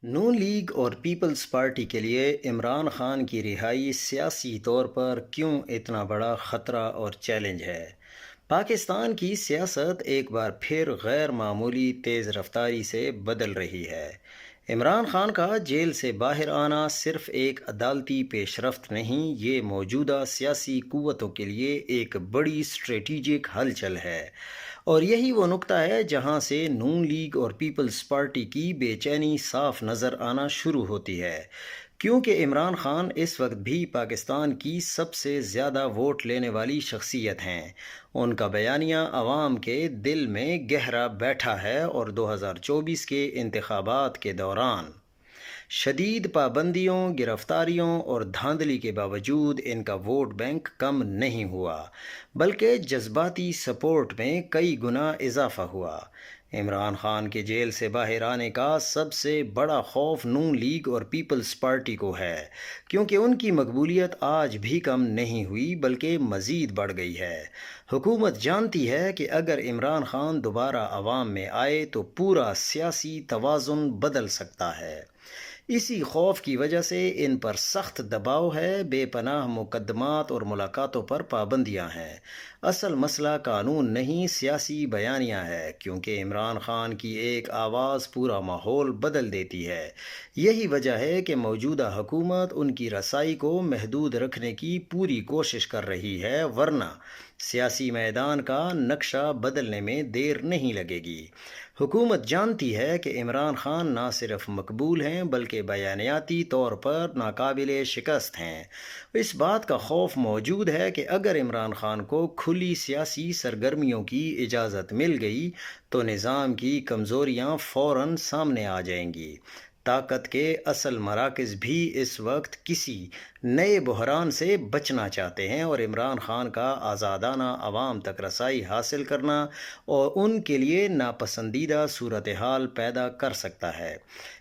نون league اور Peoples party کے لیے عمران خان کی رہائی سیاسی طور پر کیوں اتنا بڑا خطرہ اور چیلنج ہے؟ پاکستان کی سیاست ایک بار پھر غیر معمولی تیز رفتاری سے بدل رہی ہے۔ عمران خان کا جیل سے باہر آنا صرف ایک عدالتی پیش رفت نہیں، یہ موجودہ سیاسی قوتوں کے لیے ایک بڑی اسٹریٹجک ہلچل ہے۔ اور یہی وہ نقطہ ہے جہاں سے نون لیگ اور پیپلز پارٹی کی بے چینی صاف نظر آنا شروع ہوتی ہے، کیونکہ عمران خان اس وقت بھی پاکستان کی سب سے زیادہ ووٹ لینے والی شخصیت ہیں۔ ان کا بیانیہ عوام کے دل میں گہرا بیٹھا ہے اور 2024 کے انتخابات کے دوران شدید پابندیوں، گرفتاریوں اور دھاندلی کے باوجود ان کا ووٹ بینک کم نہیں ہوا، بلکہ جذباتی سپورٹ میں کئی گنا اضافہ ہوا۔ عمران خان کے جیل سے باہر آنے کا سب سے بڑا خوف نون لیگ اور پیپلز پارٹی کو ہے، کیونکہ ان کی مقبولیت آج بھی کم نہیں ہوئی بلکہ مزید بڑھ گئی ہے۔ حکومت جانتی ہے کہ اگر عمران خان دوبارہ عوام میں آئے تو پورا سیاسی توازن بدل سکتا ہے۔ اسی خوف کی وجہ سے ان پر سخت دباؤ ہے، بے پناہ مقدمات اور ملاقاتوں پر پابندیاں ہیں۔ اصل مسئلہ قانون نہیں، سیاسی بیانیہ ہے، کیونکہ عمران خان کی ایک آواز پورا ماحول بدل دیتی ہے۔ یہی وجہ ہے کہ موجودہ حکومت ان کی رسائی کو محدود رکھنے کی پوری کوشش کر رہی ہے، ورنہ سیاسی میدان کا نقشہ بدلنے میں دیر نہیں لگے گی۔ حکومت جانتی ہے کہ عمران خان نہ صرف مقبول ہیں بلکہ بیانیاتی طور پر ناقابل شکست ہیں۔ اس بات کا خوف موجود ہے کہ اگر عمران خان کو کھلی سیاسی سرگرمیوں کی اجازت مل گئی تو نظام کی کمزوریاں فوراً سامنے آ جائیں گی۔ طاقت کے اصل مراکز بھی اس وقت کسی نئے بحران سے بچنا چاہتے ہیں، اور عمران خان کا آزادانہ عوام تک رسائی حاصل کرنا اور ان کے لیے ناپسندیدہ صورتحال پیدا کر سکتا ہے۔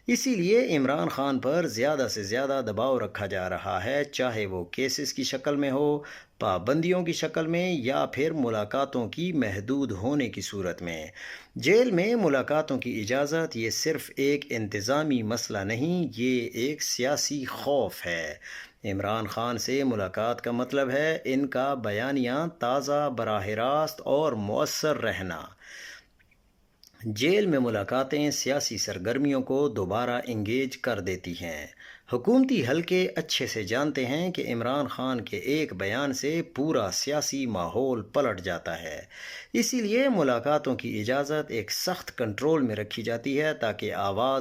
اسی لیے عمران خان پر زیادہ سے زیادہ دباؤ رکھا جا رہا ہے، چاہے وہ کیسز کی شکل میں ہو، پابندیوں کی شکل میں، یا پھر ملاقاتوں کی محدود ہونے کی صورت میں۔ جیل میں ملاقاتوں کی اجازت یہ صرف ایک انتظامی مسئلہ نہیں، یہ ایک سیاسی خوف ہے۔ عمران خان سے ملاقات کا مطلب ہے ان کا بیانیہ تازہ، براہ راست اور مؤثر رہنا۔ جیل میں ملاقاتیں سیاسی سرگرمیوں کو دوبارہ انگیج کر دیتی ہیں۔ حکومتی حلقے اچھے سے جانتے ہیں کہ عمران خان کے ایک بیان سے پورا سیاسی ماحول پلٹ جاتا ہے۔ اسی لیے ملاقاتوں کی اجازت ایک سخت کنٹرول میں رکھی جاتی ہے تاکہ آواز